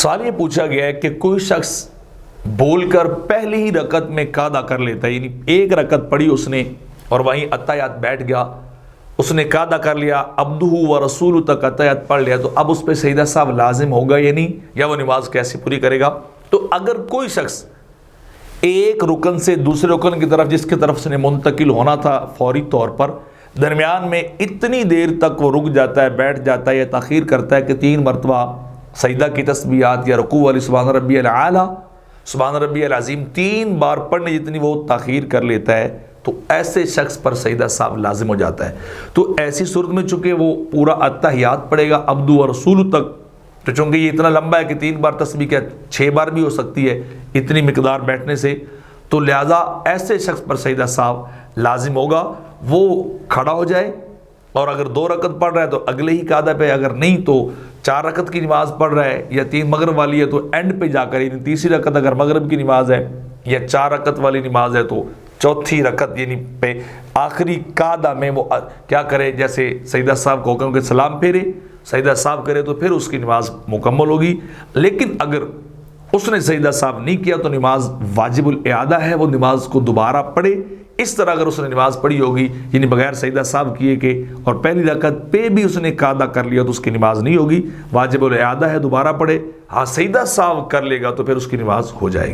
سوال یہ پوچھا گیا ہے کہ کوئی شخص بول کر پہلی ہی رکعت میں قاعدہ کر لیتا ہے، یعنی ایک رکعت پڑھی اس نے اور وہیں اتحیات بیٹھ گیا، اس نے قاعدہ کر لیا، عبدہ و رسول تک اتحیات پڑھ لیا، تو اب اس پہ سجدہ سہو لازم ہوگا یا نہیں، یا وہ نماز کیسے پوری کرے گا؟ تو اگر کوئی شخص ایک رکن سے دوسرے رکن کی طرف جس کی طرف سے منتقل ہونا تھا فوری طور پر، درمیان میں اتنی دیر تک وہ رک جاتا ہے، بیٹھ جاتا ہے یا تاخیر کرتا ہے کہ 3 مرتبہ سجدہ کی تسبیحات یا رکوع والی سبحان ربی الاعلیٰ، سبحان ربی العظیم 3 بار پڑھنے جتنی وہ تاخیر کر لیتا ہے، تو ایسے شخص پر سجدہ سہو لازم ہو جاتا ہے۔ تو ایسی صورت میں چونکہ وہ پورا اتحیات پڑھے گا عبدہ و رسول تک، تو چونکہ یہ اتنا لمبا ہے کہ 3 بار تسبیح کیا 6 بار بھی ہو سکتی ہے اتنی مقدار بیٹھنے سے، تو لہٰذا ایسے شخص پر سجدہ سہو لازم ہوگا، وہ کھڑا ہو جائے، اور اگر 2 رکعت پڑھ رہا ہے تو اگلے ہی قاعدہ پہ، اگر نہیں تو 4 رکعت کی نماز پڑھ رہا ہے یا 3 مغرب والی ہے تو اینڈ پہ جا کر، یعنی تیسری رکعت اگر مغرب کی نماز ہے یا 4 رکعت والی نماز ہے تو چوتھی رکعت یعنی پہ آخری قاعدہ میں وہ کیا کرے، جیسے سجدہ صاحب کو حکم کہ سلام پھیرے، سجدہ صاحب کرے تو پھر اس کی نماز مکمل ہوگی۔ لیکن اگر اس نے سجدہ صاحب نہیں کیا تو نماز واجب الاعادہ ہے، وہ نماز کو دوبارہ پڑھے۔ اس طرح اگر اس نے نماز پڑھی ہوگی یعنی بغیر سجدہ صاحب کیے کہ، اور پہلی رکعت پہ بھی اس نے قاعدہ کر لیا تو اس کی نماز نہیں ہوگی، واجب الاعادہ ہے، دوبارہ پڑھے۔ ہاں سجدہ صاحب کر لے گا تو پھر اس کی نماز ہو جائے گی۔